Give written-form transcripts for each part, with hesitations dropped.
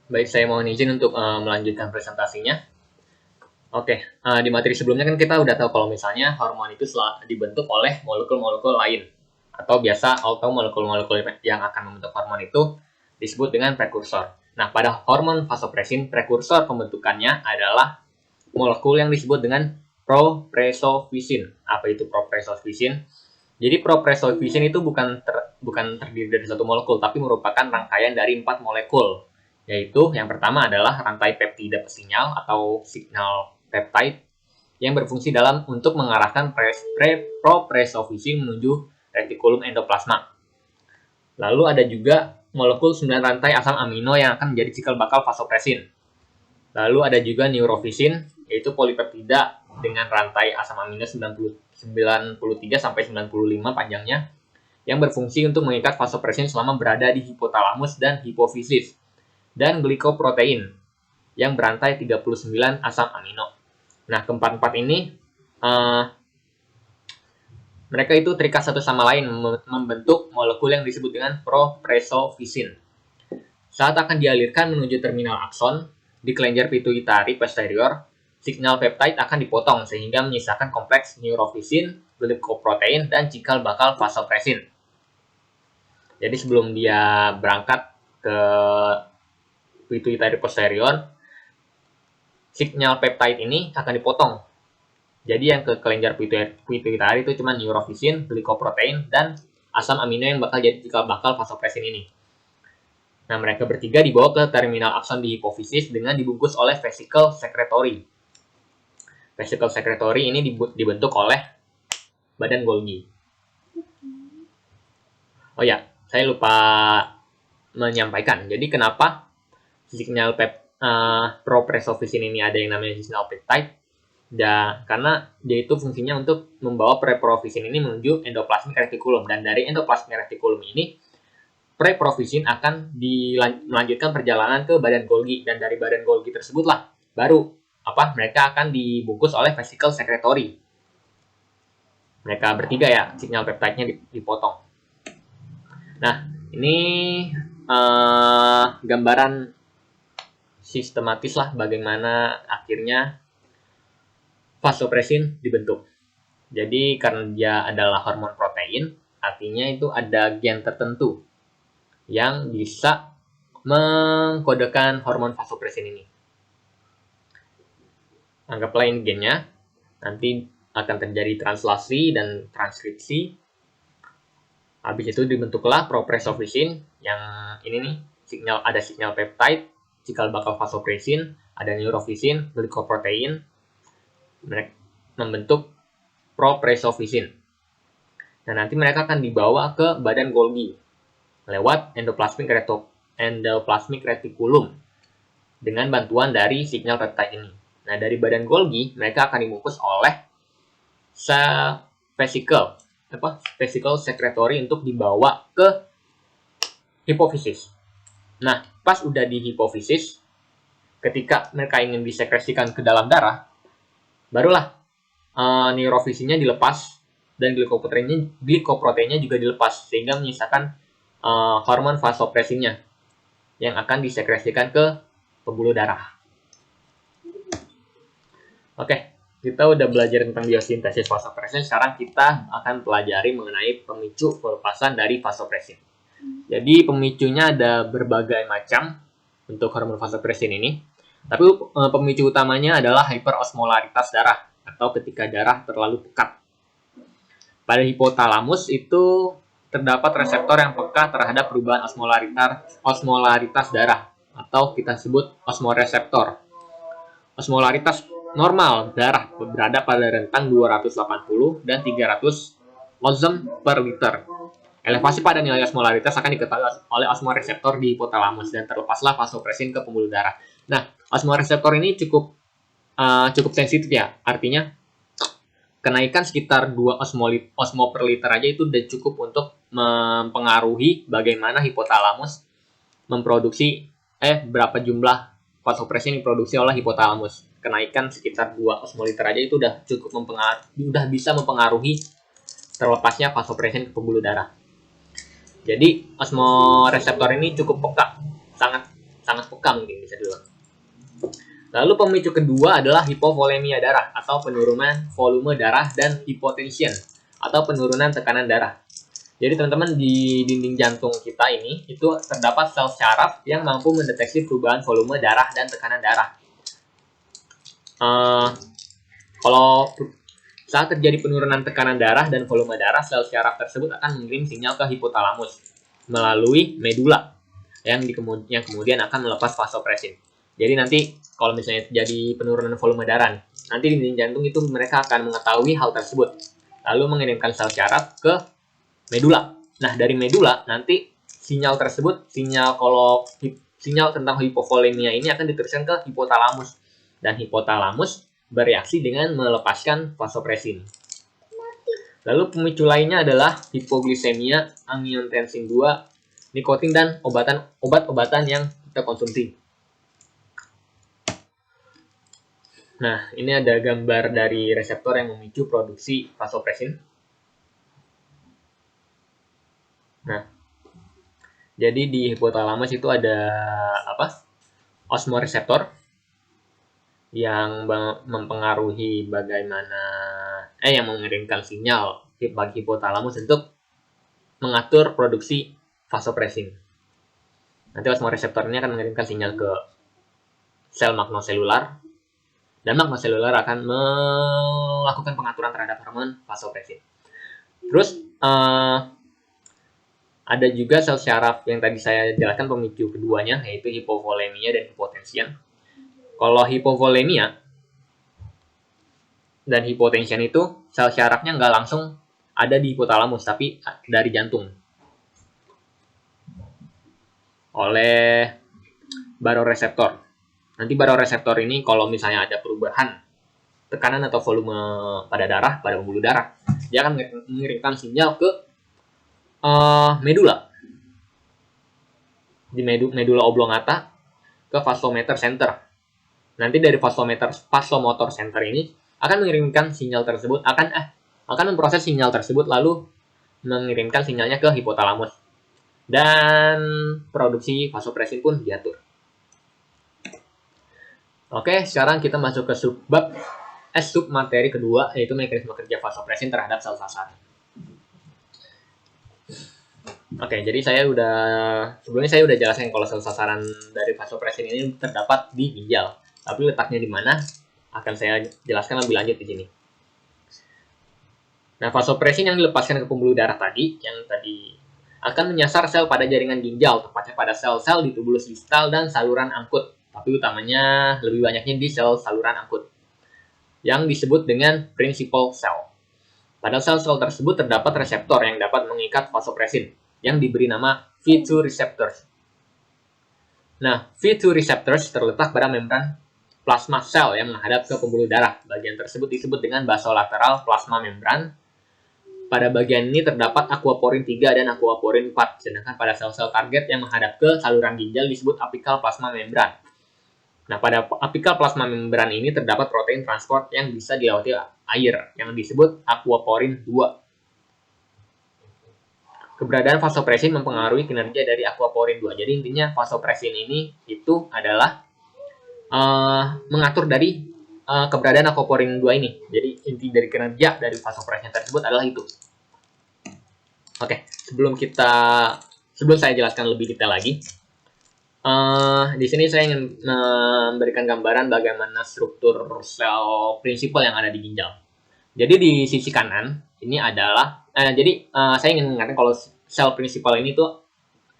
Baik, saya mohon izin untuk melanjutkan presentasinya. Oke, di materi sebelumnya kan kita udah tahu kalau misalnya hormon itu dibentuk oleh molekul-molekul lain. Atau molekul-molekul yang akan membentuk hormon itu disebut dengan prekursor. Nah, pada hormon vasopresin, prekursor pembentukannya adalah molekul yang disebut dengan propresofisin. Apa itu propresofisin? Jadi propresofisin itu bukan terdiri dari satu molekul, tapi merupakan rangkaian dari 4 molekul. Yaitu yang pertama adalah rantai peptida pesinyal atau signal peptide yang berfungsi untuk mengarahkan propresofisin menuju retikulum endoplasma. Lalu ada juga molekul 9 rantai asam amino yang akan menjadi cikal bakal vasopresin. Lalu ada juga neurofisin, yaitu polipeptida dengan rantai asam amino 93 sampai 95 panjangnya yang berfungsi untuk mengikat vasopresin selama berada di hipotalamus dan hipofisis. Dan glikoprotein yang berantai 39 asam amino. Nah, keempat-empat ini mereka itu terikat satu sama lain membentuk molekul yang disebut dengan propresofisin. Saat akan dialirkan menuju terminal akson di kelenjar pituitari posterior, signal peptide akan dipotong sehingga menyisakan kompleks neurofisin, glikoprotein, dan cikal bakal vasopresin. Jadi sebelum dia berangkat ke pituitari posterior, signal peptide ini akan dipotong. Jadi yang ke kelenjar pituitari itu cuma neurofisin, glikoprotein, dan asam amino yang bakal jadi cikal bakal vasopresin ini. Nah, mereka bertiga dibawa ke terminal akson di hipofisis dengan dibungkus oleh vesicle secretory. Vesicle secretory ini dibentuk oleh badan Golgi. Oh ya, saya lupa menyampaikan. Jadi kenapa signal propresofisin ini ada yang namanya signal peptide? Karena dia itu fungsinya untuk membawa preprofisin ini menuju endoplasmic reticulum, dan dari endoplasmic reticulum ini preprofisin akan melanjutkan perjalanan ke badan Golgi, dan dari badan Golgi tersebutlah baru mereka akan dibungkus oleh vesicle secretory. Mereka bertiga ya, signal peptide-nya dipotong. Nah, ini gambaran sistematis lah bagaimana akhirnya vasopresin dibentuk. Jadi karena dia adalah hormon protein, artinya itu ada gen tertentu yang bisa mengkodekan hormon vasopresin ini. Anggaplah ini gennya, nanti akan terjadi translasi dan transkripsi. Habis itu dibentuklah propresofisin yang ini nih, ada signal peptide, cikal bakal vasopresin, ada neurofisin, glikoprotein, mereka membentuk propresofisin. Nah, nanti mereka akan dibawa ke badan Golgi lewat endoplasmic reticulum dengan bantuan dari signal peptide ini. Nah, dari badan Golgi mereka akan dibungkus oleh vesicle secretory untuk dibawa ke hipofisis. Nah, pas udah di hipofisis, ketika mereka ingin disekresikan ke dalam darah, barulah neurofisinnya dilepas dan glikoproteinnya juga dilepas sehingga menyisakan hormon vasopresinnya yang akan disekresikan ke pembuluh darah. Oke, kita udah belajar tentang biosintesis vasopresin. Sekarang kita akan pelajari mengenai pemicu pelepasan dari vasopresin. Jadi pemicunya ada berbagai macam untuk hormon vasopresin ini. Tapi pemicu utamanya adalah hiperosmolaritas darah atau ketika darah terlalu pekat. Pada hipotalamus itu terdapat reseptor yang peka terhadap perubahan osmolaritas darah atau kita sebut osmoreseptor. Osmolaritas normal darah berada pada rentang 280 dan 300 ohm per liter. Elevasi pada nilai osmolaritas akan diketahui oleh osmoreseptor di hipotalamus dan terlepaslah vasopresin ke pembuluh darah. Nah, osmoreseptor ini cukup sensitif ya. Artinya kenaikan sekitar 2 osmo per liter aja itu udah cukup untuk mempengaruhi bagaimana hipotalamus memproduksi berapa jumlah vasopresin yang diproduksi oleh hipotalamus. Kenaikan sekitar 2 osmoliter aja itu udah cukup bisa mempengaruhi terlepasnya vasopresin ke pembuluh darah. Jadi osmoreseptor ini cukup peka, sangat sangat peka mungkin bisa dibilang. Lalu pemicu kedua adalah hipovolemia darah atau penurunan volume darah dan hipotension atau penurunan tekanan darah. Jadi teman-teman, di dinding jantung kita ini itu terdapat sel syaraf yang mampu mendeteksi perubahan volume darah dan tekanan darah. Kalau saat terjadi penurunan tekanan darah dan volume darah, sel syaraf tersebut akan mengirim sinyal ke hipotalamus melalui medula yang kemudian akan melepas vasopresin. Jadi nanti kalau misalnya terjadi penurunan volume darah, nanti di dinding jantung itu mereka akan mengetahui hal tersebut, lalu mengirimkan sel syaraf ke medula. Nah, dari medula nanti sinyal tersebut, sinyal tentang hipovolemia ini akan diteruskan ke hipotalamus, dan hipotalamus bereaksi dengan melepaskan vasopresin. Lalu pemicu lainnya adalah hipogliksemia, angiotensin 2, nikotin, dan obat-obatan yang kita konsumsi. Nah, ini ada gambar dari reseptor yang memicu produksi vasopresin. Nah, jadi di hipotalamus itu ada osmoreseptor yang mempengaruhi yang mengirimkan sinyal bagi hipotalamus untuk mengatur produksi vasopresin. Nanti osmoreseptor ini akan mengirimkan sinyal ke sel magnoselular, dan magnoselular akan melakukan pengaturan terhadap hormon vasopresin. Terus ada juga sel syaraf yang tadi saya jelaskan pemicu keduanya, yaitu hipovolemia dan hipotension. Kalau hipovolemia dan hipotension itu sel syarafnya nggak langsung ada di hipotalamus, tapi dari jantung oleh baroreseptor. Nanti baroreseptor ini kalau misalnya ada perubahan tekanan atau volume pada pembuluh darah, dia akan mengirimkan sinyal ke medula, di medula oblongata ke vasomotor center. Nanti dari vasomotor center ini akan mengirimkan sinyal tersebut, akan memproses sinyal tersebut, lalu mengirimkan sinyalnya ke hipotalamus, dan produksi vasopresin pun diatur. Oke, sekarang kita masuk ke submateri kedua, yaitu mekanisme kerja vasopresin terhadap sel sasaran. Oke, jadi sebelumnya saya udah jelasin kalau sel sasaran dari vasopresin ini terdapat di ginjal. Tapi letaknya di mana akan saya jelaskan lebih lanjut di sini. Nah, vasopresin yang dilepaskan ke pembuluh darah tadi akan menyasar sel pada jaringan ginjal, tepatnya pada sel-sel di tubulus distal dan saluran angkut. Tapi utamanya lebih banyaknya di sel saluran angkut, yang disebut dengan principal cell. Pada sel-sel tersebut terdapat reseptor yang dapat mengikat vasopresin, yang diberi nama V2 receptors. Nah, V2 receptors terletak pada membran plasma sel yang menghadap ke pembuluh darah. Bagian tersebut disebut dengan basolateral plasma membran. Pada bagian ini terdapat aquaporin 3 dan aquaporin 4, sedangkan pada sel-sel target yang menghadap ke saluran ginjal disebut apikal plasma membran. Nah, pada apikal plasma membran ini terdapat protein transport yang bisa dilewati air, yang disebut aquaporin 2. Keberadaan vasopresin mempengaruhi kinerja dari aquaporin 2. Jadi intinya vasopresin ini itu adalah mengatur dari keberadaan aquaporin 2 ini. Jadi inti dari kinerja dari vasopresin tersebut adalah itu. Oke, sebelum saya jelaskan lebih detail lagi, di sini saya ingin memberikan gambaran bagaimana struktur sel prinsipal yang ada di ginjal. Jadi di sisi kanan ini adalah saya ingin mengatakan kalau sel prinsipal ini tuh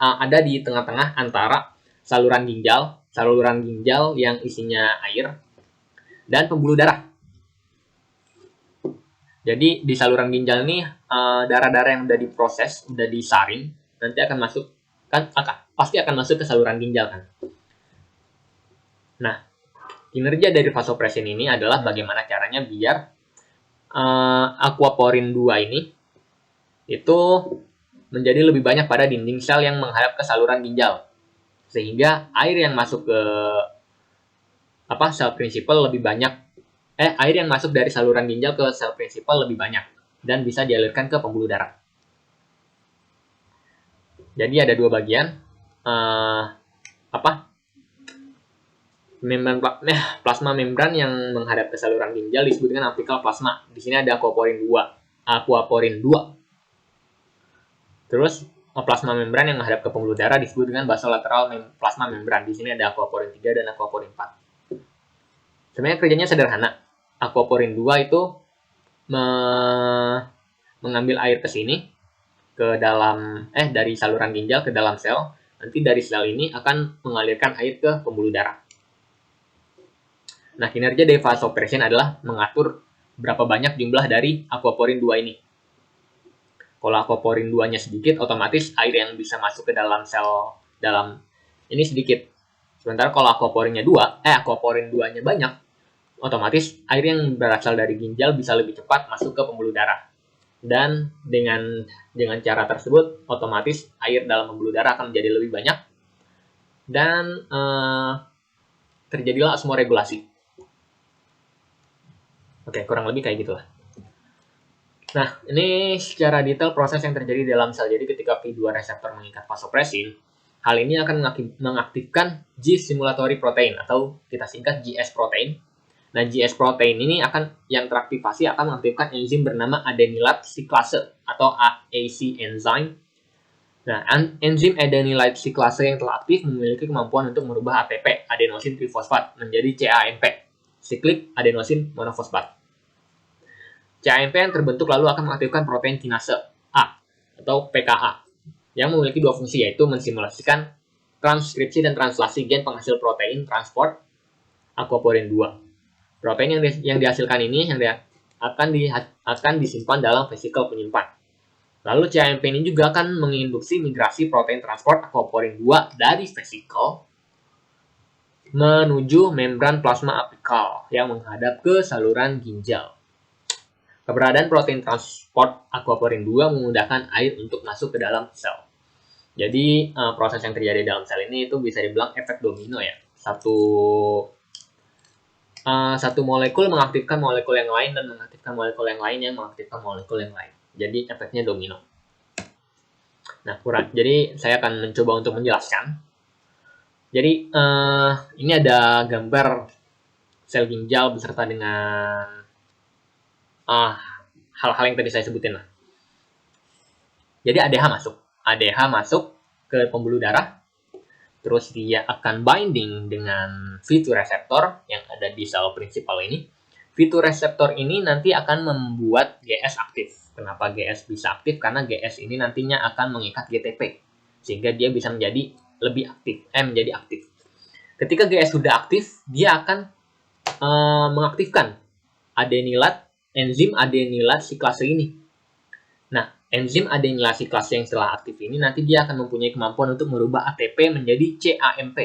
ada di tengah-tengah antara saluran ginjal yang isinya air dan pembuluh darah. Jadi di saluran ginjal ini darah-darah yang udah diproses, udah disaring, nanti pasti akan masuk ke saluran ginjal kan. Nah, kinerja dari vasopresin ini adalah bagaimana caranya biar aquaporin 2 ini itu menjadi lebih banyak pada dinding sel yang menghadap ke saluran ginjal, sehingga air yang masuk ke sel prinsipal lebih banyak, air yang masuk dari saluran ginjal ke sel prinsipal lebih banyak dan bisa dialirkan ke pembuluh darah. Jadi ada dua bagian, Plasma membran yang menghadap ke saluran ginjal disebut dengan apical plasma. Di sini ada aquaporin 2. Terus plasma membran yang menghadap ke pembuluh darah disebut dengan basolateral plasma membran. Di sini ada aquaporin 3 dan aquaporin 4. Sebenarnya kerjanya sederhana. Aquaporin 2 itu mengambil air ke sini, ke dalam dari saluran ginjal ke dalam sel. Nanti dari sel ini akan mengalirkan air ke pembuluh darah. Nah, kinerja dari vasopressin adalah mengatur berapa banyak jumlah dari aquaporin 2 ini. Kalau aquaporin 2-nya sedikit, otomatis air yang bisa masuk ke dalam sel ini sedikit. Sementara kalau aquaporin 2-nya banyak, otomatis air yang berasal dari ginjal bisa lebih cepat masuk ke pembuluh darah. Dan dengan cara tersebut, otomatis air dalam pembuluh darah akan menjadi lebih banyak dan terjadilah osmoregulasi. Oke, kurang lebih kayak gitulah. Nah, ini secara detail proses yang terjadi dalam sel. Jadi ketika V2 reseptor mengikat vasopressin, hal ini akan mengaktifkan G-stimulatory protein atau kita singkat GS protein. Nah, GS protein ini yang teraktivasi akan mengaktifkan enzim bernama adenylate cyclase atau AAC enzyme. Nah, enzim adenylate cyclase yang telah aktif memiliki kemampuan untuk merubah ATP, adenosine trifosfat, menjadi CAMP, cyclic adenosine monofosfat. CAMP yang terbentuk lalu akan mengaktifkan protein kinase A atau PKA yang memiliki dua fungsi, yaitu mensimulasikan transkripsi dan translasi gen penghasil protein transport aquaporin 2. Protein yang dihasilkan ini akan disimpan dalam vesikel penyimpan. Lalu CAMP ini juga akan menginduksi migrasi protein transport aquaporin 2 dari vesikel menuju membran plasma apikal yang menghadap ke saluran ginjal. Keberadaan protein transport aquaporin 2 memudahkan air untuk masuk ke dalam sel. Jadi proses yang terjadi dalam sel ini itu bisa dibilang efek domino ya. Satu molekul mengaktifkan molekul yang lain dan mengaktifkan molekul yang lain yang mengaktifkan molekul yang lain. Jadi efeknya domino. Nah, jadi saya akan mencoba untuk menjelaskan. Jadi ini ada gambar sel ginjal beserta dengan hal-hal yang tadi saya sebutin lah. Jadi ADH masuk ke pembuluh darah, terus dia akan binding dengan V2 reseptor yang ada di sel prinsipal ini. V2 reseptor ini nanti akan membuat GS aktif. Kenapa GS bisa aktif? Karena GS ini nantinya akan mengikat GTP, sehingga dia bisa menjadi menjadi aktif. Ketika GS sudah aktif, dia akan mengaktifkan enzim adenylate cyclase ini. Nah, enzim adenylate cyclase yang setelah aktif ini nanti dia akan mempunyai kemampuan untuk merubah ATP menjadi CAMP.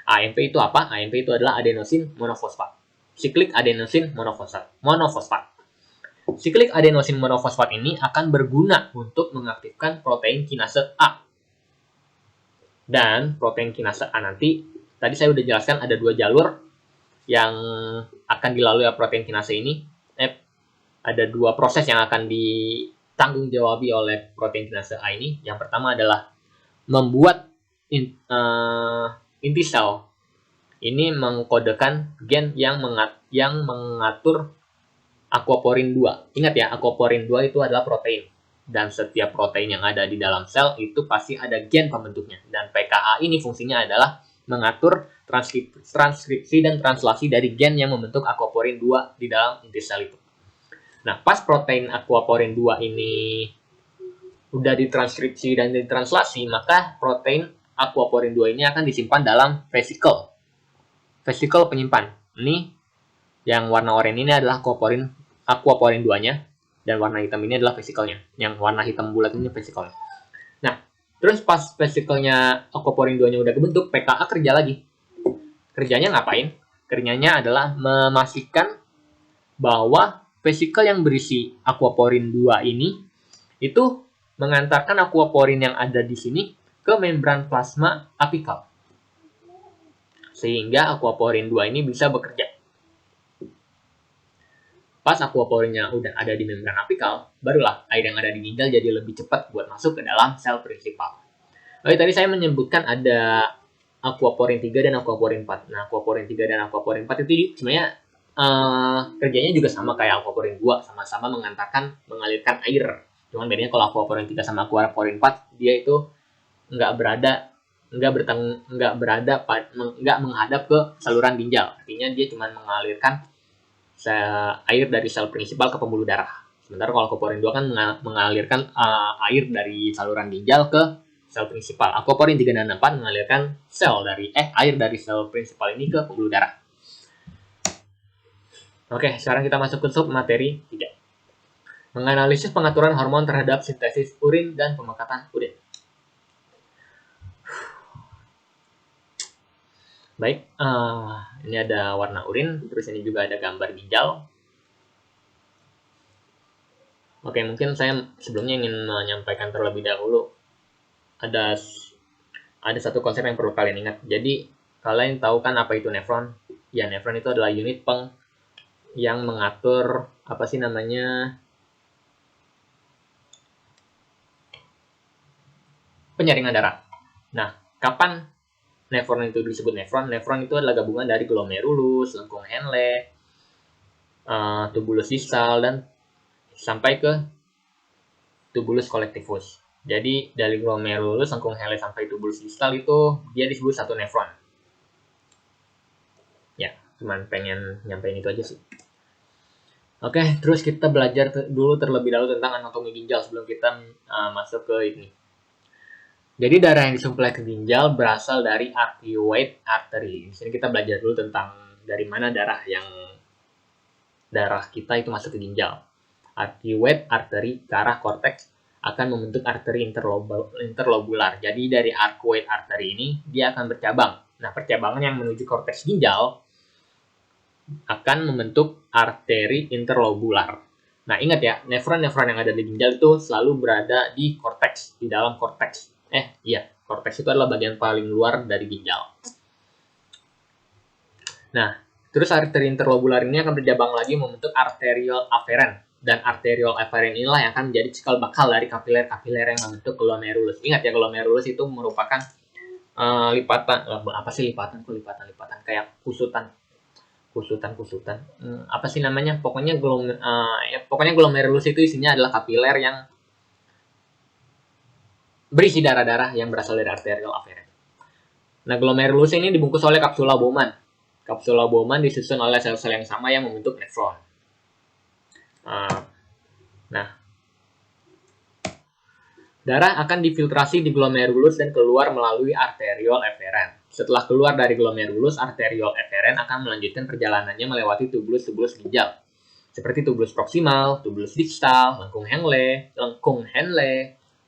AMP itu apa? AMP itu adalah adenosine monofosfat. Cyclic adenosine monofosfat. Cyclic adenosine monofosfat ini akan berguna untuk mengaktifkan protein kinase A. Dan protein kinase A nanti, tadi saya sudah jelaskan ada dua jalur yang akan dilalui protein kinase ini. Ada dua proses yang akan ditanggung jawabi oleh protein kinase A ini. Yang pertama adalah membuat inti sel ini mengkodekan gen yang mengatur aquaporin 2. Ingat ya, aquaporin 2 itu adalah protein. Dan setiap protein yang ada di dalam sel itu pasti ada gen pembentuknya. Dan PKA ini fungsinya adalah mengatur transkripsi dan translasi dari gen yang membentuk aquaporin 2 di dalam inti sel itu. Nah, pas protein aquaporin 2 ini udah ditranskripsi dan ditranslasi, maka protein aquaporin 2 ini akan disimpan dalam vesikel penyimpan. Ini yang warna oranye ini adalah aquaporin 2-nya, dan warna hitam ini adalah vesikelnya. Yang warna hitam bulat ini vesikelnya. Nah, terus pas vesikelnya aquaporin 2-nya udah kebentuk, PKA kerja lagi. Kerjanya ngapain? Kerjanya adalah memastikan bahwa vesikel yang berisi aquaporin 2 ini itu mengantarkan aquaporin yang ada di sini ke membran plasma apikal. Sehingga aquaporin 2 ini bisa bekerja. Pas aquaporinnya udah ada di membran apikal, barulah air yang ada di ginjal jadi lebih cepat buat masuk ke dalam sel prinsipal. Oke, tadi saya menyebutkan ada aquaporin 3 dan aquaporin 4. Nah, aquaporin 3 dan aquaporin 4 itu sebenarnya kerjanya juga sama kayak aquaporin 2, sama-sama mengalirkan air. Cuman bedanya kalau aquaporin 3 sama aquaporin 4, dia itu nggak menghadap ke saluran ginjal. Artinya dia cuma mengalirkan air dari sel prinsipal ke pembuluh darah. Sementara kalau aquaporin 2 kan mengalirkan air dari saluran ginjal ke sel prinsipal. Aquaporin 3 dan 4 mengalirkan air dari sel prinsipal ini ke pembuluh darah. Oke, sekarang kita masuk ke sub materi 3. Menganalisis pengaturan hormon terhadap sintesis urin dan pemekatan urin. Baik, ini ada warna urin, terus ini juga ada gambar ginjal. Oke, mungkin saya sebelumnya ingin menyampaikan terlebih dahulu. Ada satu konsep yang perlu kalian ingat. Jadi, kalian tahu kan apa itu nefron? Ya, nefron itu adalah unit yang mengatur penyaringan darah. Nah, kapan nefron itu disebut nefron? Nefron itu adalah gabungan dari glomerulus, lengkung Henle, tubulus distal, dan sampai ke tubulus collectivus. Jadi dari glomerulus, lengkung Henle sampai tubulus distal itu dia disebut satu nefron. Ya, cuman pengen nyampein itu aja sih. Oke, terus kita belajar dulu terlebih dahulu tentang anatomi ginjal sebelum kita masuk ke ini. Jadi darah yang disuplai ke ginjal berasal dari arterioid artery. Di sini kita belajar dulu tentang dari mana darah kita itu masuk ke ginjal. Arterioid artery ke arah korteks akan membentuk arteri interlobular. Jadi dari arcuate artery ini dia akan bercabang. Nah, percabangan yang menuju korteks ginjal akan membentuk arteri interlobular. Nah, ingat ya, nefron-nefron yang ada di ginjal itu selalu berada di korteks, di dalam korteks. Korteks itu adalah bagian paling luar dari ginjal. Nah, terus arteri interlobular ini akan bercabang lagi membentuk arteriole afferent. Dan arteriole afferent inilah yang akan menjadi cikal bakal dari kapiler-kapiler yang membentuk glomerulus. Ingat ya, glomerulus itu merupakan lipatan. Apa sih lipatan? Lipatan kayak kusutan. Apa sih namanya? Pokoknya glomerulus itu isinya adalah kapiler yang berisi darah-darah yang berasal dari arteriole afferent. Nah, glomerulus ini dibungkus oleh kapsula Bowman. Kapsula Bowman disusun oleh sel-sel yang sama yang membentuk nefron. Nah, darah akan difiltrasi di glomerulus dan keluar melalui arteriole afferent. Setelah keluar dari glomerulus, arteriole afferent akan melanjutkan perjalanannya melewati tubulus-tubulus ginjal, seperti tubulus proksimal, tubulus distal, lengkung Henle,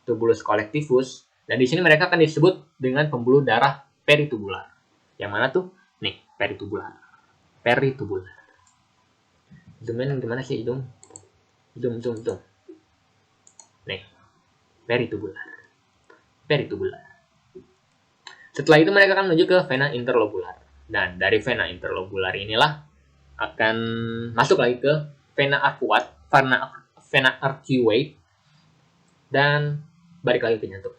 tubulus collectivus, dan di sini mereka akan disebut dengan pembuluh darah peritubular. Yang mana tuh? Nih, peritubular. Zoomin gimana sih, zoom. Nih, peritubular. Setelah itu mereka akan menuju ke vena interlobular. Dan dari vena interlobular inilah akan masuk lagi ke vena arcuate, dan balik lagi ke jantung.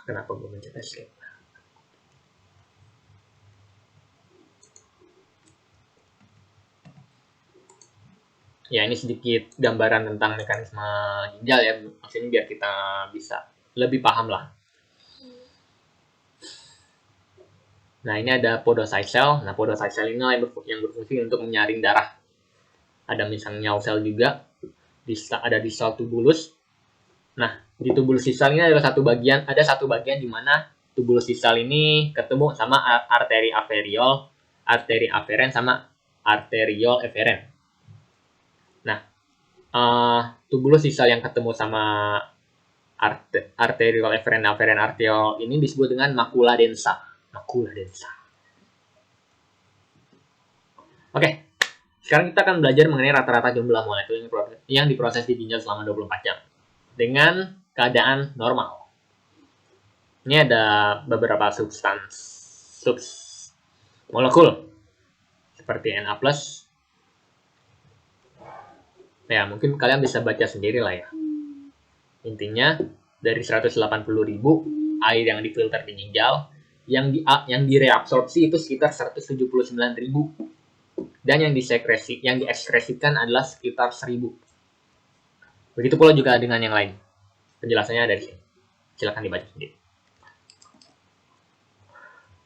Kenapa gue mencet escape? Ya, ini sedikit gambaran tentang mekanisme ginjal ya, maksudnya biar kita bisa lebih paham lah. Nah, ini ada podocyte cell. Nah, podocyte cell ini yang berfungsi untuk menyaring darah. Ada misalnya sel juga. Ada distal tubulus. Nah, di tubulus distal ini ada satu bagian di mana tubulus distal ini ketemu sama arteri afferent sama arteriole afferent. Nah, tubulus distal yang ketemu sama arteriole afferent arteriole ini disebut dengan makula densa. Oke. Sekarang kita akan belajar mengenai rata-rata jumlah molekul yang diproses di ginjal selama 24 jam dengan keadaan normal. Ini ada beberapa molekul seperti Na+. Ya, mungkin kalian bisa baca sendiri lah ya. Intinya dari 180.000 air yang difilter di ginjal, yang direabsorpsi itu sekitar 179.000, dan yang diekskresikan adalah sekitar 1.000. Begitu pula juga dengan yang lain. Penjelasannya ada di sini. Silakan dibaca sendiri.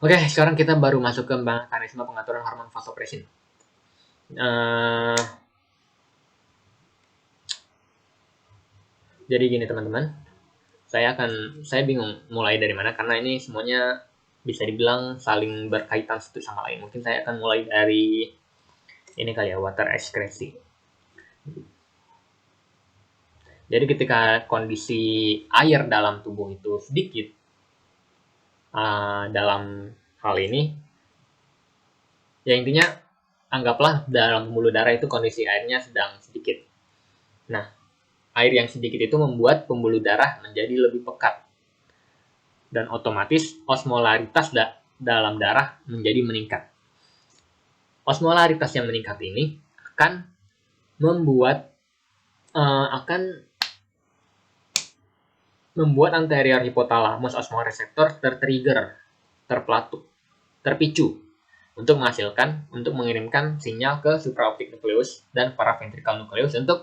Oke, sekarang kita baru masuk ke mekanisme pengaturan hormon vasopresin. Jadi gini teman-teman, saya bingung mulai dari mana karena ini semuanya bisa dibilang saling berkaitan satu sama lain. Mungkin saya akan mulai dari ini kali ya, water ekskresi. Jadi ketika kondisi air dalam tubuh itu sedikit, dalam hal ini, ya intinya anggaplah dalam pembuluh darah itu kondisi airnya sedang sedikit. Nah, air yang sedikit itu membuat pembuluh darah menjadi lebih pekat. Dan otomatis osmolaritas dalam darah menjadi meningkat. Osmolaritas yang meningkat ini akan membuat anterior hipotalamus osmoreseptor tertrigger, terpicu untuk mengirimkan sinyal ke supraoptik nukleus dan paraventrikal nukleus untuk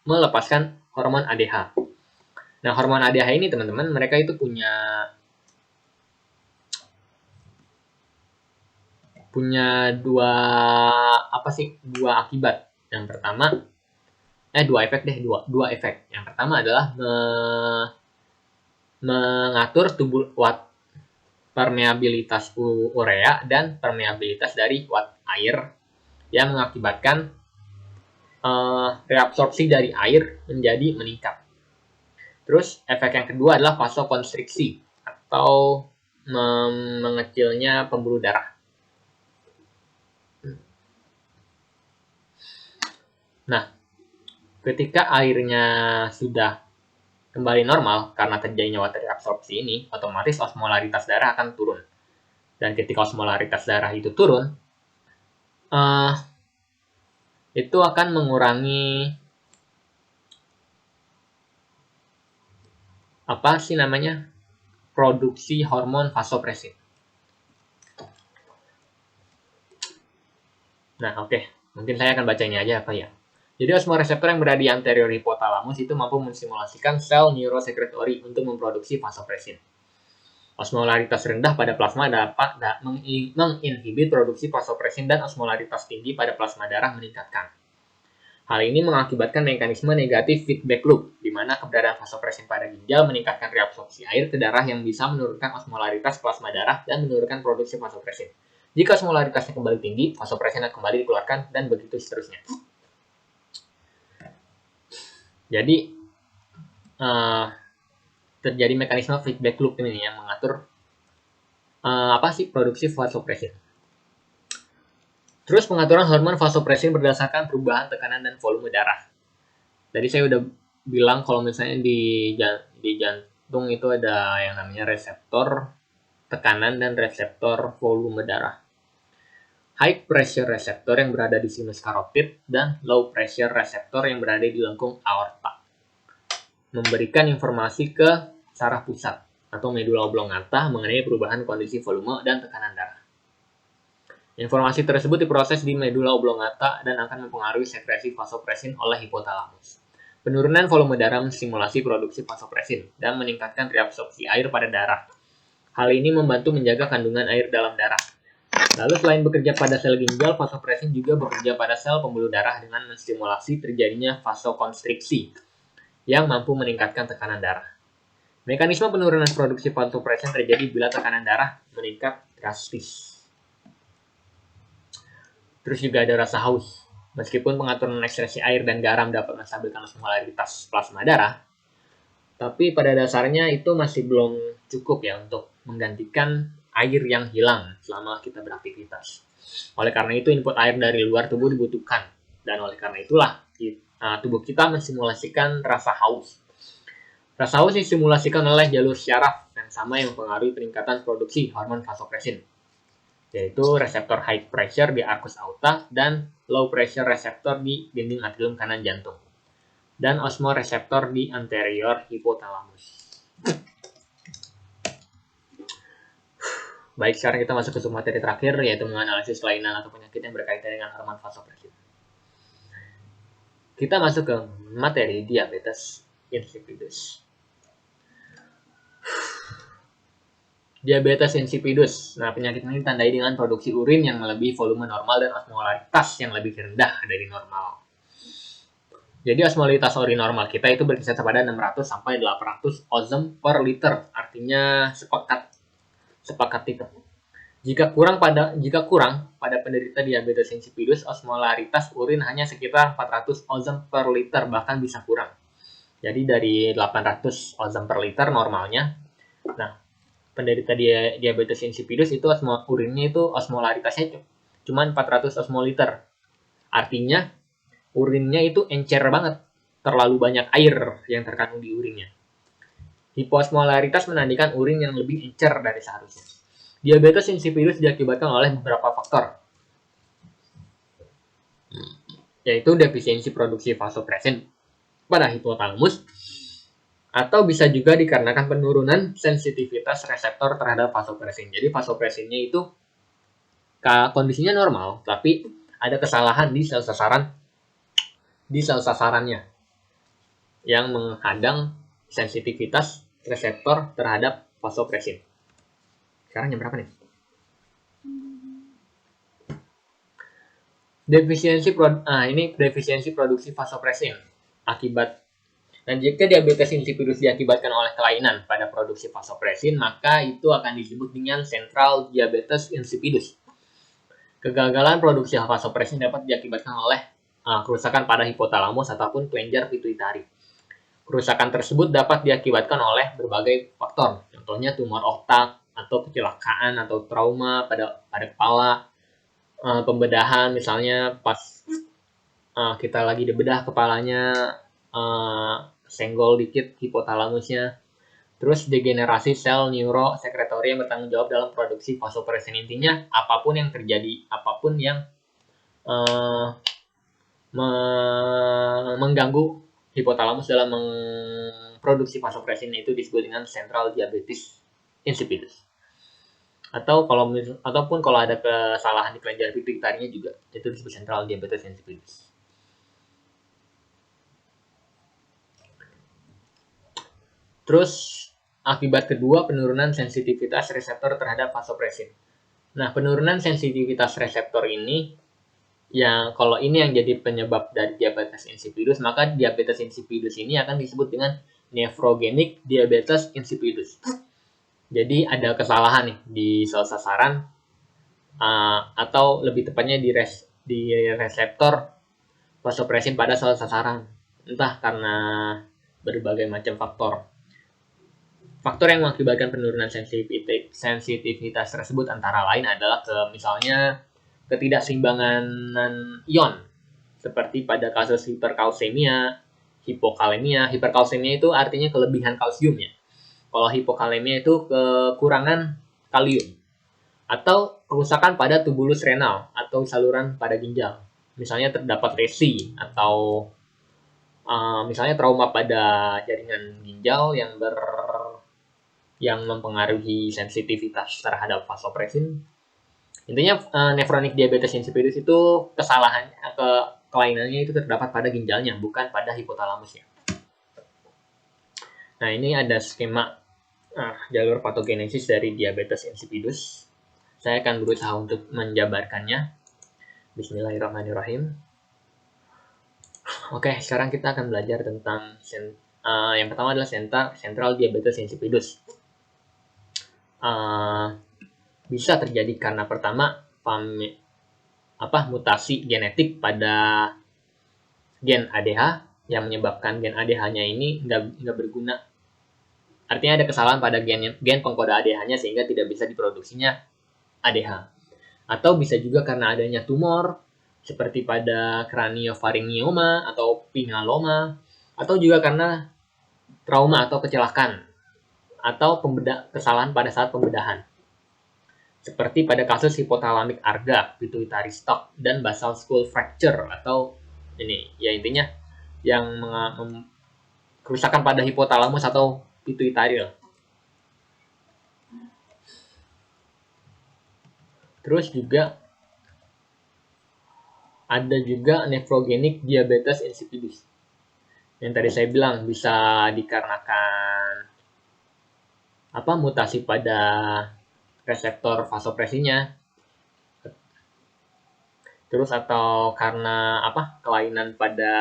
melepaskan hormon ADH. Nah, hormon ADH ini teman-teman, mereka itu punya dua akibat. Yang pertama, dua efek. Yang pertama adalah mengatur permeabilitas urea dan permeabilitas dari watt air yang mengakibatkan reabsorpsi dari air menjadi meningkat. Terus efek yang kedua adalah vasokonstriksi atau mengecilnya pembuluh darah. Nah, ketika airnya sudah kembali normal karena terjadinya water reabsorpsi ini, otomatis osmolaritas darah akan turun. Dan ketika osmolaritas darah itu turun, itu akan mengurangi produksi hormon vasopresin. Nah, oke. Mungkin saya akan baca ini aja apa ya. Jadi osmoreseptor yang berada di anterior hipotalamus itu mampu mensimulasikan sel neurosekretory untuk memproduksi vasopresin. Osmolaritas rendah pada plasma dapat menginhibit produksi vasopresin dan osmolaritas tinggi pada plasma darah meningkatkan. Hal ini mengakibatkan mekanisme negatif feedback loop, di mana keberadaan vasopresin pada ginjal meningkatkan reabsorpsi air ke darah yang bisa menurunkan osmolaritas plasma darah dan menurunkan produksi vasopresin. Jika osmolaritasnya kembali tinggi, vasopresin akan kembali dikeluarkan, dan begitu seterusnya. Jadi, terjadi mekanisme feedback loop ini yang mengatur produksi vasopresin. Terus pengaturan hormon vasopresin berdasarkan perubahan tekanan dan volume darah. Tadi saya udah bilang kalau misalnya di jantung itu ada yang namanya reseptor tekanan dan reseptor volume darah. High pressure reseptor yang berada di sinus karotid dan low pressure reseptor yang berada di lengkung aorta memberikan informasi ke saraf pusat atau medula oblongata mengenai perubahan kondisi volume dan tekanan darah. Informasi tersebut diproses di medula oblongata dan akan mempengaruhi sekresi vasopresin oleh hipotalamus. Penurunan volume darah menstimulasi produksi vasopresin dan meningkatkan reabsorpsi air pada darah. Hal ini membantu menjaga kandungan air dalam darah. Lalu selain bekerja pada sel ginjal, vasopresin juga bekerja pada sel pembuluh darah dengan menstimulasi terjadinya vasokonstriksi yang mampu meningkatkan tekanan darah. Mekanisme penurunan produksi vasopresin terjadi bila tekanan darah meningkat drastis. Terus juga ada rasa haus. Meskipun pengaturan ekskresi air dan garam dapat menstabilkan osmolaritas plasma darah, tapi pada dasarnya itu masih belum cukup ya untuk menggantikan air yang hilang selama kita beraktivitas. Oleh karena itu, input air dari luar tubuh dibutuhkan. Dan oleh karena itulah, tubuh kita mensimulasikan rasa haus. Rasa haus disimulasikan oleh jalur syaraf yang sama yang mempengaruhi peningkatan produksi hormon vasopresin, yaitu reseptor high pressure di arcus aorta dan low pressure reseptor di dinding atrium kanan jantung, dan osmoreseptor di anterior hipotalamus. Baik, sekarang kita masuk ke submateri terakhir, yaitu menganalisis kelainan atau penyakit yang berkaitan dengan hormon vasopressin. Kita masuk ke materi diabetes insipidus. Diabetes insipidus. Nah, penyakit ini ditandai dengan produksi urin yang melebihi volume normal dan osmolaritas yang lebih rendah dari normal. Jadi osmolaritas urin normal kita itu berkisar pada 600 sampai 800 ozem per liter. Artinya sepakat itu. Jika kurang pada penderita diabetes insipidus, osmolaritas urin hanya sekitar 400 ozem per liter, bahkan bisa kurang. Jadi dari 800 ozem per liter normalnya. Nah, penderita diabetes insipidus itu urinnya itu osmolaritasnya cuma 400 osmoliter. Artinya urinnya itu encer banget, terlalu banyak air yang terkandung di urinnya. Hiposmolaritas menandakan urin yang lebih encer dari seharusnya. Diabetes insipidus diakibatkan oleh beberapa faktor, yaitu defisiensi produksi vasopressin pada hipotalamus, atau bisa juga dikarenakan penurunan sensitivitas reseptor terhadap vasopressin. Jadi vasopressinnya itu kondisinya normal, tapi ada kesalahan di sel sasarannya yang menghadang sensitivitas reseptor terhadap vasopressin. Sekarang jam berapa nih? Ini defisiensi produksi vasopressin akibat. Dan jika diabetes insipidus diakibatkan oleh kelainan pada produksi vasopressin, maka itu akan disebut dengan sentral diabetes insipidus. Kegagalan produksi vasopressin dapat diakibatkan oleh kerusakan pada hipotalamus ataupun kelenjar pituitari. Kerusakan tersebut dapat diakibatkan oleh berbagai faktor, contohnya tumor otak, atau kecelakaan atau trauma pada kepala, pembedahan misalnya pas kita lagi dibedah kepalanya, senggol dikit hipotalamusnya, terus degenerasi sel neurosekretori yang bertanggung jawab dalam produksi vasopressin. Intinya apapun yang terjadi, apapun yang mengganggu hipotalamus dalam memproduksi vasopressin itu disebut dengan sentral diabetes insipidus. Ataupun kalau ada kesalahan di kelenjar pituitarinya juga itu disebut sentral diabetes insipidus. Terus akibat kedua, penurunan sensitivitas reseptor terhadap vasopressin. Nah, penurunan sensitivitas reseptor ini kalau ini yang jadi penyebab dari diabetes insipidus, maka diabetes insipidus ini akan disebut dengan nephrogenic diabetes insipidus. Jadi ada kesalahan nih di sel sasaran, atau lebih tepatnya di reseptor vasopressin pada sel sasaran, entah karena berbagai macam faktor. Faktor yang mengakibatkan penurunan sensitivitas tersebut antara lain adalah misalnya ketidakseimbangan ion, seperti pada kasus hiperkalsemia, hipokalemia. Hiperkalsemia itu artinya kelebihan kalsium ya. Kalau hipokalemia itu kekurangan kalium. Atau kerusakan pada tubulus renal atau saluran pada ginjal. Misalnya terdapat lesi atau misalnya trauma pada jaringan ginjal yang mempengaruhi sensitivitas terhadap vasopressin. Intinya nephronic diabetes insipidus itu kelainannya itu terdapat pada ginjalnya, bukan pada hipotalamusnya. Nah, ini ada skema jalur patogenesis dari diabetes insipidus. Saya akan berusaha untuk menjabarkannya. Bismillahirrahmanirrahim. Oke, sekarang kita akan belajar tentang yang pertama adalah sentral diabetes insipidus. Bisa terjadi karena pertama mutasi genetik pada gen ADH yang menyebabkan gen ADH-nya ini nggak berguna. Artinya ada kesalahan pada gen pengkoda ADH-nya sehingga tidak bisa diproduksinya ADH. Atau bisa juga karena adanya tumor seperti pada craniofaringioma atau pingaloma, atau juga karena trauma atau kecelakaan atau kesalahan pada saat pembedahan. Seperti pada kasus hypothalamic arga, pituitary stalk, dan basal skull fracture atau ini ya intinya yang kerusakan pada hipotalamus atau pituitari. Terus juga ada juga nephrogenic diabetes insipidus. Yang tadi saya bilang bisa dikarenakan mutasi pada reseptor vasopresinya. Terus atau karena kelainan pada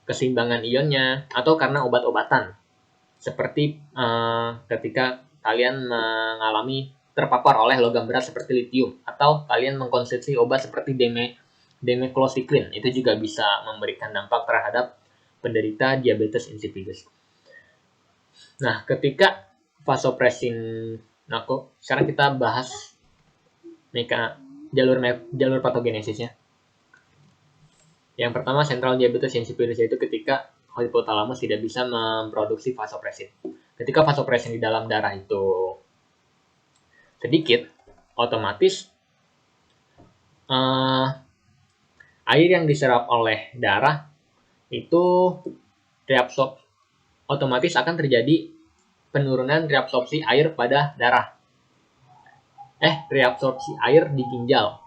keseimbangan ionnya, atau karena obat-obatan. Seperti ketika kalian mengalami terpapar oleh logam berat seperti litium, atau kalian mengkonsumsi obat seperti demeclocycline, itu juga bisa memberikan dampak terhadap penderita diabetes insipidus. Nah, ketika vasopresin, sekarang kita bahas jalur patogenesisnya. Yang pertama, sentral diabetes insipidus, yaitu ketika hipotalamus tidak bisa memproduksi vasopresin. Ketika vasopresin di dalam darah itu sedikit, otomatis air yang diserap oleh darah itu otomatis akan terjadi penurunan reabsorpsi air pada darah. Reabsorpsi air di ginjal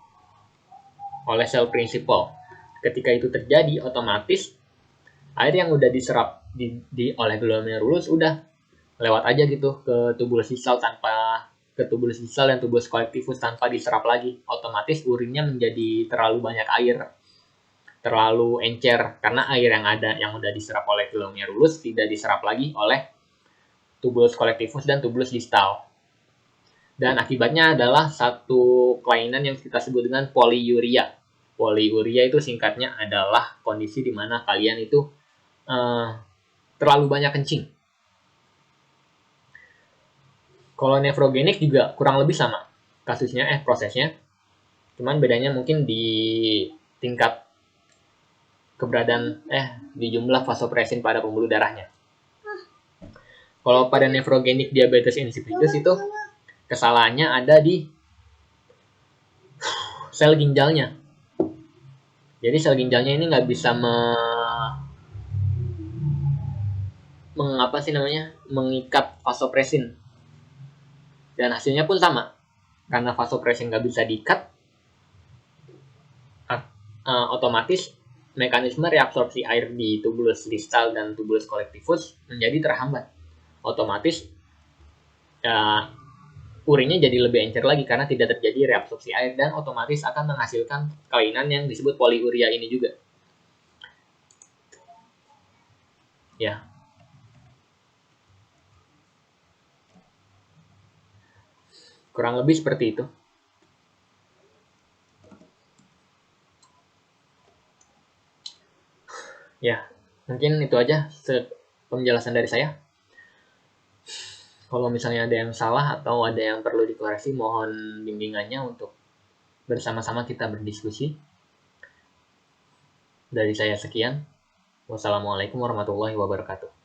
oleh sel prinsipal. Ketika itu terjadi, otomatis air yang udah diserap oleh glomerulus udah lewat aja gitu ke tubulus distal dan tubulus collectivus tanpa diserap lagi. Otomatis urinnya menjadi terlalu banyak air, terlalu encer, karena air yang udah diserap oleh glomerulus tidak diserap lagi oleh tubulus collectivus dan tubulus distal. Dan akibatnya adalah satu kelainan yang kita sebut dengan poliuria. Poliuria itu singkatnya adalah kondisi di mana kalian itu terlalu banyak kencing. Kalau nefrogenik juga kurang lebih sama kasusnya, prosesnya. Cuman bedanya mungkin di tingkat keberadaan di jumlah vasopresin pada pembuluh darahnya. Kalau pada nefrogenik diabetes insipidus itu kesalahannya ada di sel ginjalnya. Jadi sel ginjalnya ini nggak bisa mengikat vasopresin. Dan hasilnya pun sama. Karena vasopresin nggak bisa diikat, otomatis mekanisme reabsorpsi air di tubulus distal dan tubulus collectivus menjadi terhambat. Otomatis urinnya jadi lebih encer lagi karena tidak terjadi reabsorpsi air, dan otomatis akan menghasilkan kelainan yang disebut poliuria ini juga. Ya. Kurang lebih seperti itu. Ya, mungkin itu aja penjelasan dari saya. Kalau misalnya ada yang salah atau ada yang perlu dikoreksi, mohon bimbingannya untuk bersama-sama kita berdiskusi. Dari saya sekian. Wassalamualaikum warahmatullahi wabarakatuh.